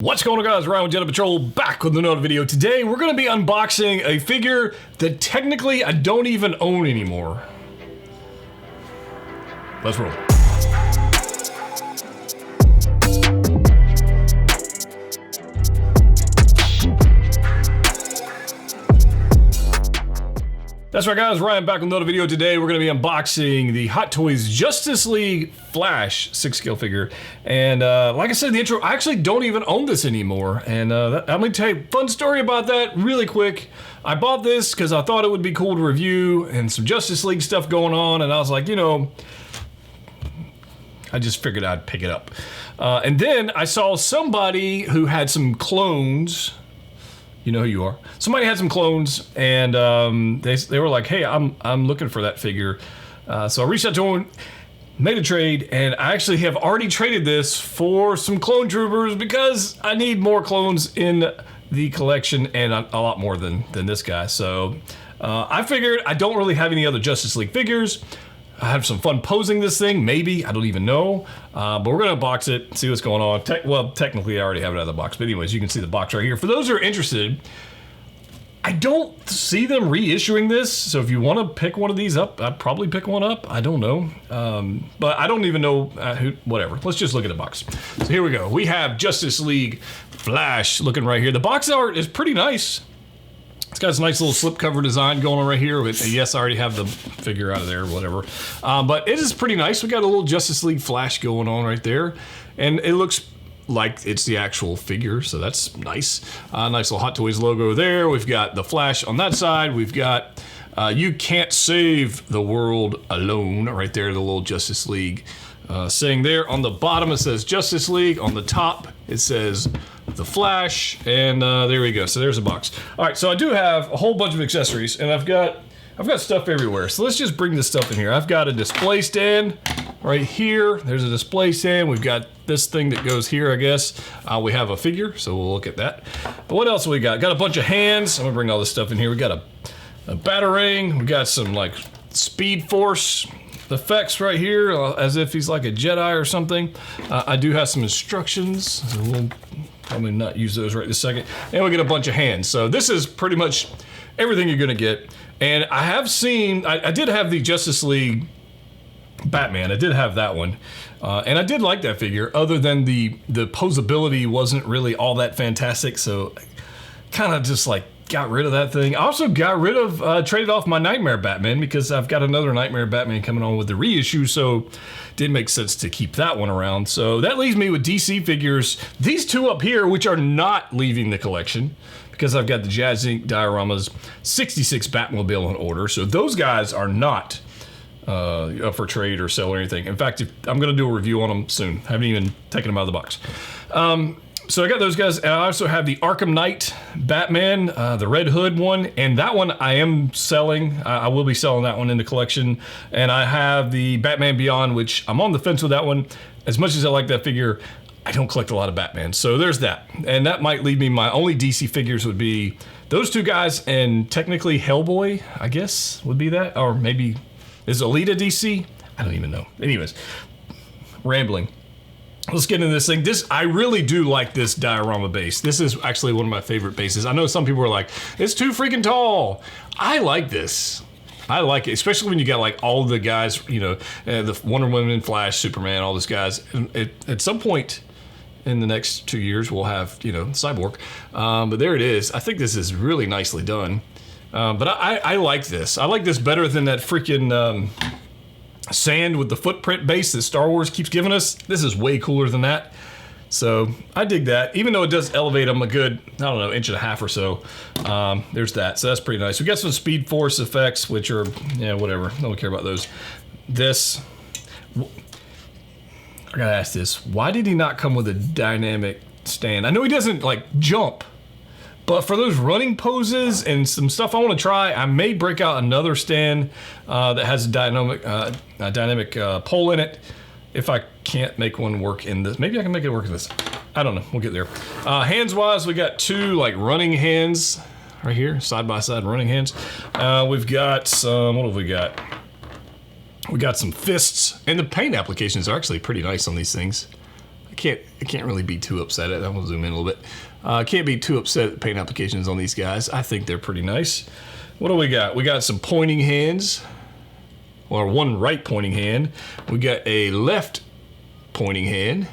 What's going on, guys? Ryan with Jedha Patrol back with another video. Today we're going to be unboxing a figure that technically I don't even own anymore. Let's roll. That's right, guys. Ryan back with another video. Today we're going to be unboxing the Hot Toys Justice League Flash 6-scale figure. And like I said in the intro, I actually don't even own this anymore. And I'm going to tell you a fun story about that really quick. I bought this because I thought it would be cool to review and some Justice League stuff going on. And I was like, you know, I just figured I'd pick it up. And then I saw somebody who had some clones. You know who you are. Somebody had some clones, and they were like, "Hey, I'm looking for that figure." So I reached out to them, made a trade, and I actually have already traded this for some clone troopers because I need more clones in the collection, and a lot more than this guy. So I figured I don't really have any other Justice League figures. I have some fun posing this thing, maybe, I don't even know. But we're gonna box it, see what's going on. Well, technically I already have it out of the box, but anyways, you can see the box right here. For those who are interested, I don't see them reissuing this, so if you wanna pick one of these up, I'd probably pick one up, I don't know. But I don't even know, whatever. Let's just look at the box. So here we go. We have Justice League Flash looking right here. The box art is pretty nice. It's got this nice little slipcover design going on right here. Yes, I already have the figure out of there, whatever. But it is pretty nice. We got a little Justice League Flash going on right there. And it looks like it's the actual figure, so that's nice. Nice little Hot Toys logo there. We've got the Flash on that side. We've got You Can't Save the World Alone right there, the little Justice League saying there. On the bottom it says Justice League. On the top it says the Flash, and there we go. So there's a box. All right, so I do have a whole bunch of accessories, and I've got stuff everywhere. So let's just bring this stuff in here. I've got a display stand right here. There's a display stand. We've got this thing that goes here, I guess. We have a figure, so we'll look at that. But what else we got? Got a bunch of hands. I'm gonna bring all this stuff in here. We got a batarang. We got some like Speed Force effects right here, as if he's like a Jedi or something. I do have some instructions, so we'll probably not use those right this second. And we get a bunch of hands. So this is pretty much everything you're gonna get. And I have seen, I did have the Justice League Batman. I did have that one. And I did like that figure, other than the posability wasn't really all that fantastic. So kind of just like got rid of that thing. I also got rid of, traded off my Nightmare Batman because I've got another Nightmare Batman coming on with the reissue, so it didn't make sense to keep that one around. So that leaves me with DC figures. These two up here, which are not leaving the collection, because I've got the Jazz Inc. Dioramas 66 Batmobile on order, so those guys are not up for trade or sale or anything. In fact, I'm gonna do a review on them soon. I haven't even taken them out of the box. So I got those guys, and I also have the Arkham Knight Batman, the Red Hood one, and that one I am selling. I will be selling that one in the collection. And I have the Batman Beyond, which I'm on the fence with that one. As much as I like that figure, I don't collect a lot of Batman. So there's that. And that might leave me, my only DC figures would be those two guys, and technically Hellboy, I guess, would be that. Or maybe, is Alita DC? I don't even know. Anyways, rambling. Let's get into this thing. I really do like this diorama base. This is actually one of my favorite bases. I know some people are like, it's too freaking tall. I like this. I like it, especially when you got like all the guys, you know, the Wonder Woman, Flash, Superman, all those guys. And at some point in the next 2 years, we'll have, you know, Cyborg. But there it is. I think this is really nicely done. But I like this. I like this better than that freaking sand with the footprint base that Star Wars keeps giving us. This is way cooler than that. So I dig that, even though it does elevate them a good, I don't know, 1.5 inches or so. There's that, so that's pretty nice. We got some Speed Force effects, which are, yeah, whatever, I don't care about those. This, I gotta ask this, why did he not come with a dynamic stand? I know he doesn't like jump, but for those running poses and some stuff I want to try, I may break out another stand that has a dynamic pole in it. If I can't make one work in this, maybe I can make it work in this. I don't know, we'll get there. Hands-wise, we got two like running hands right here, side-by-side running hands. We've got some, what have we got? We got some fists, and the paint applications are actually pretty nice on these things. can't really be too upset at. I'm gonna zoom in a little bit. Can't be too upset at the paint applications on these guys. I think they're pretty nice. What do we got? We got some pointing hands, or one right pointing hand. We got a left pointing hand.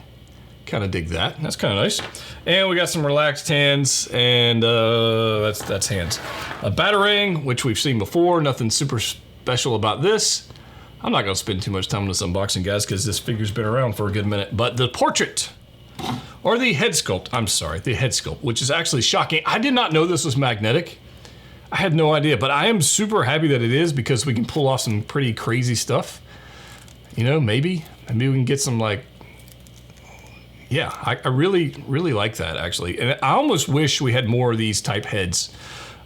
Kind of dig that. That's kind of nice. And we got some relaxed hands, and that's hands. A batarang, which we've seen before. Nothing super special about this. I'm not going to spend too much time on this unboxing, guys, because this figure's been around for a good minute. But the portrait, or the head sculpt, I'm sorry, the head sculpt, which is actually shocking. I did not know this was magnetic. I had no idea, but I am super happy that it is, because we can pull off some pretty crazy stuff. You know, maybe we can get some, like, yeah, I really like that, actually. And I almost wish we had more of these type heads,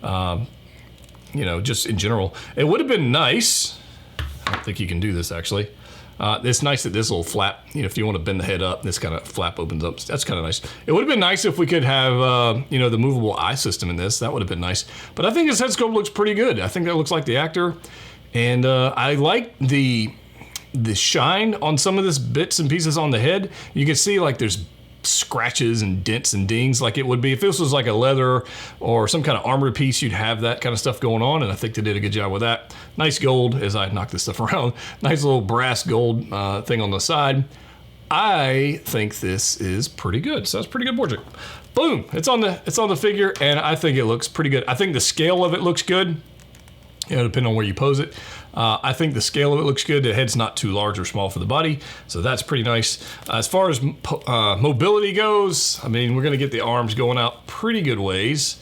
you know, just in general. It would have been nice. I don't think you can do this, actually. It's nice that this little flap, you know, if you want to bend the head up, this kind of flap opens up. That's kind of nice. It would have been nice if we could have, you know, the movable eye system in this. That would have been nice. But I think this head sculpt looks pretty good. I think that looks like the actor. And I like the shine on some of this bits and pieces on the head. You can see like there's scratches and dents and dings like it would be if this was like a leather or some kind of armored piece. You'd have that kind of stuff going on, and I think they did a good job with that. Nice gold, as I knock this stuff around. Nice little brass gold thing on the side. I think this is pretty good. So that's a pretty good portrait. Boom! It's on the figure, and I think it looks pretty good. I think the scale of it looks good. You know, depending on where you pose it. I think the scale of it looks good. The head's not too large or small for the body, so that's pretty nice. As far as mobility goes, I mean, we're gonna get the arms going out pretty good ways.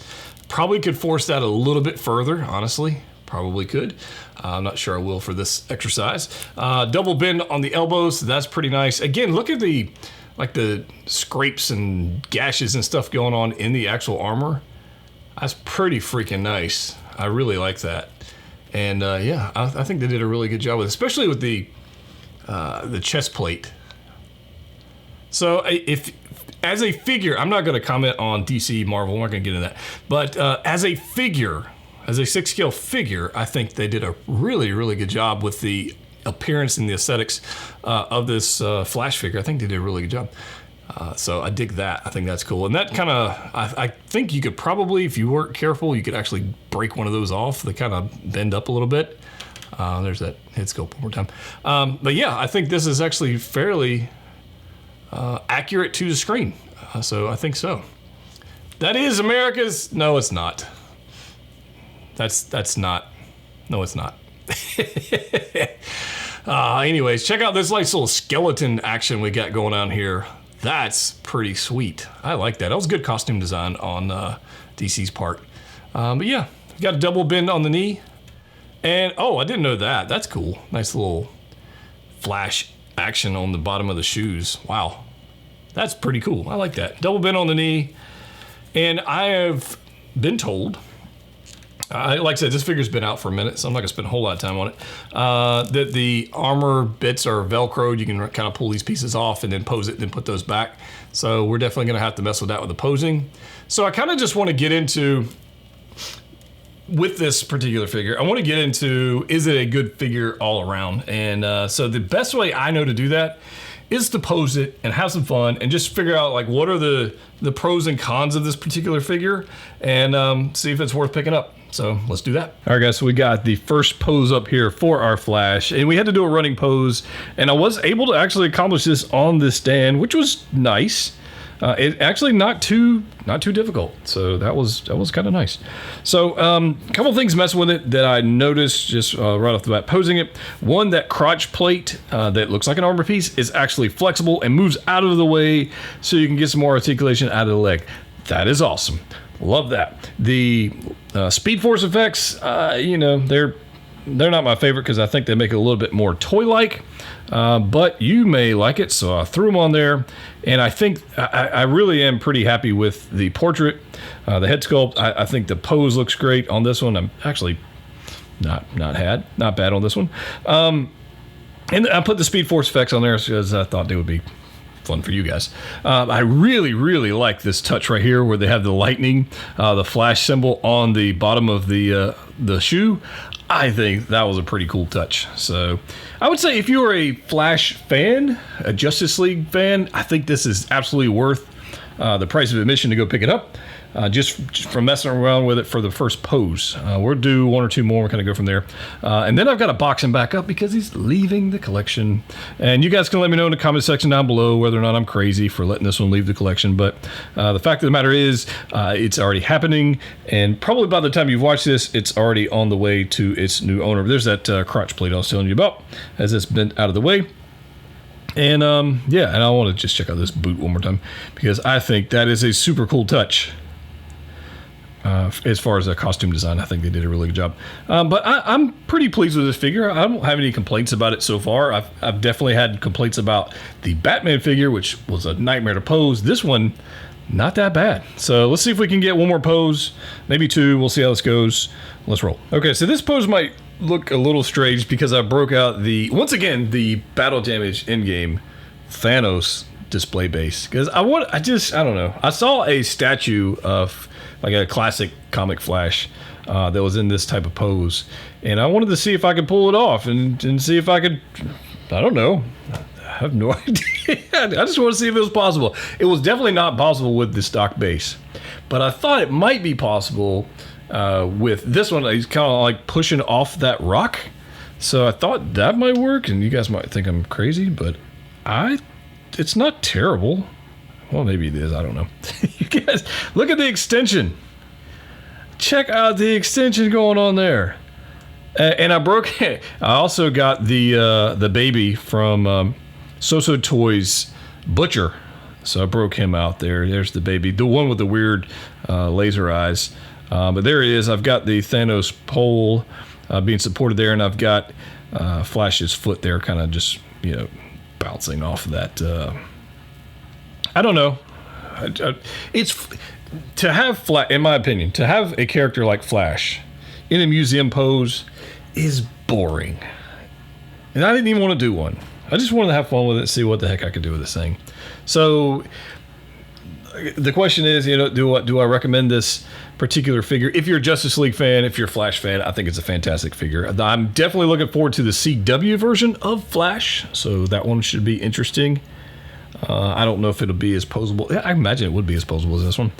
Probably could force that a little bit further, honestly. Probably could. I'm not sure I will for this exercise. Double bend on the elbows, so that's pretty nice. Again, look at the scrapes and gashes and stuff going on in the actual armor. That's pretty freaking nice. I really like that. And yeah, I think they did a really good job with it, especially with the chest plate. So if, as a figure, I'm not going to comment on DC, Marvel, we're not going to get into that. But as a figure, as a 6-scale figure, I think they did a really, really good job with the appearance and the aesthetics of this Flash figure. I think they did a really good job. So I dig that. I think that's cool. And that kind of, I think you could probably, if you weren't careful, you could actually break one of those off. They kind of bend up a little bit. There's that head sculpt one more time. But yeah, I think this is actually fairly accurate to the screen. So I think so. That is America's, no, it's not. That's not, no, it's not. Anyways, check out this nice little skeleton action we got going on here. That's pretty sweet. I like that. That was good costume design on DC's part. But yeah, got a double bend on the knee. And, oh, I didn't know that. That's cool. Nice little flash action on the bottom of the shoes. Wow. That's pretty cool. I like that. Double bend on the knee. And I have been told, like I said, this figure's been out for a minute, so I'm not gonna spend a whole lot of time on it, that the armor bits are Velcroed. You can kind of pull these pieces off and then pose it, then put those back. So we're definitely gonna have to mess with that with the posing. So I kind of just wanna get into, with this particular figure, I wanna get into, is it a good figure all around? And so the best way I know to do that is to pose it and have some fun and just figure out like what are the pros and cons of this particular figure, and see if it's worth picking up. So let's do that. All right, guys, so we got the first pose up here for our Flash, and we had to do a running pose, and I was able to actually accomplish this on this stand, which was nice. It actually not too difficult, so that was kind of nice. So a couple things messing with it that I noticed just right off the bat posing it. One, that crotch plate that looks like an armor piece is actually flexible and moves out of the way so you can get some more articulation out of the leg. That is awesome. Love that. The Speed Force effects, you know, they're not my favorite because I think they make it a little bit more toy-like, but you may like it, so I threw them on there. And I think I really am pretty happy with the portrait, the head sculpt. I think the pose looks great on this one. I'm actually not bad on this one. And I put the Speed Force effects on there because I thought they would be fun for you guys. I really like this touch right here where they have the lightning, the flash symbol on the bottom of the shoe. I think that was a pretty cool touch. So I would say if you are a Flash fan, a Justice League fan, I think this is absolutely worth the price of admission to go pick it up. Just from messing around with it for the first pose. We'll do one or two more. We're going to go from there. And then I've got to box him back up because he's leaving the collection. And you guys can let me know in the comment section down below whether or not I'm crazy for letting this one leave the collection. But the fact of the matter is, it's already happening. And probably by the time you've watched this, it's already on the way to its new owner. There's that crotch plate I was telling you about as it's been out of the way. And yeah, and I want to just check out this boot one more time because I think that is a super cool touch. As far as the costume design, I think they did a really good job. But I'm pretty pleased with this figure. I don't have any complaints about it so far. I've definitely had complaints about the Batman figure, which was a nightmare to pose. This one, not that bad. So let's see if we can get one more pose, maybe two. We'll see how this goes. Let's roll. Okay, so this pose might look a little strange because I broke out once again, the battle damage in-game Thanos display base. Because I don't know. I saw a statue of like a classic comic Flash that was in this type of pose, and I wanted to see if I could pull it off and see if I could. I don't know. I have no idea. I just want to see if it was possible. It was definitely not possible with the stock base, but I thought it might be possible with this one. He's kind of like pushing off that rock, so I thought that might work. And you guys might think I'm crazy, but it's not terrible. Well, maybe it is. I don't know. You guys, look at the extension. Check out the extension going on there. And I broke it. I also got the baby from So Toys Butcher. So I broke him out there. There's the baby. The one with the weird laser eyes. But there it is. I've got the Thanos pole being supported there. And I've got Flash's foot there kind of just, bouncing off of that... I don't know. It's to have in my opinion, to have a character like Flash in a museum pose is boring. And I didn't even want to do one. I just wanted to have fun with it, see what the heck I could do with this thing. So the question is, do I recommend this particular figure? If you're a Justice League fan, if you're a Flash fan, I think it's a fantastic figure. I'm definitely looking forward to the CW version of Flash, so that one should be interesting. I don't know if it'll be as posable. I imagine it would be as posable as this one.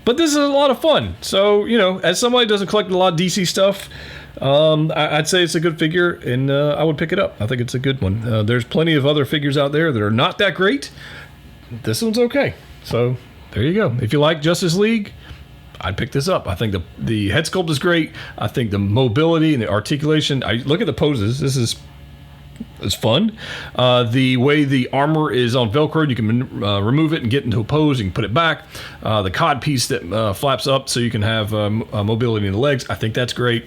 But this is a lot of fun. So, as somebody who doesn't collect a lot of DC stuff, I'd say it's a good figure, and I would pick it up. I think it's a good one. There's plenty of other figures out there that are not that great. This one's okay. So, there you go. If you like Justice League, I'd pick this up. I think the head sculpt is great. I think the mobility and the articulation. Look at the poses. This is... It's fun. The way the armor is on Velcro, you can remove it and get into a pose. You can put it back. The cod piece that flaps up so you can have mobility in the legs. I think that's great.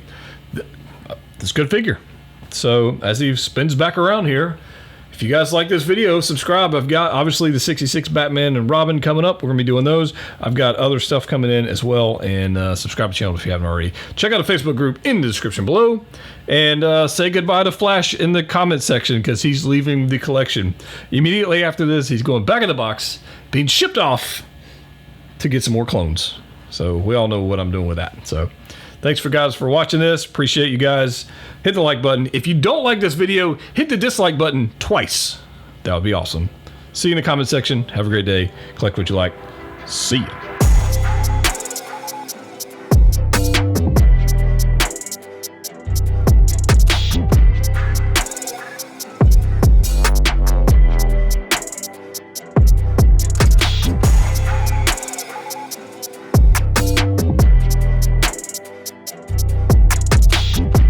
It's a good figure. So as he spins back around here, if you guys like this video, subscribe. I've got obviously the 66 Batman and Robin coming up. We're going to be doing those. I've got other stuff coming in as well. And subscribe to the channel if you haven't already. Check out the Facebook group in the description below. And say goodbye to Flash in the comment section because he's leaving the collection. Immediately after this, he's going back in the box, being shipped off to get some more clones. So we all know what I'm doing with that. So thanks for watching this. Appreciate you guys. Hit the like button. If you don't like this video, hit the dislike button twice. That would be awesome. See you in the comment section. Have a great day. Collect what you like. See ya.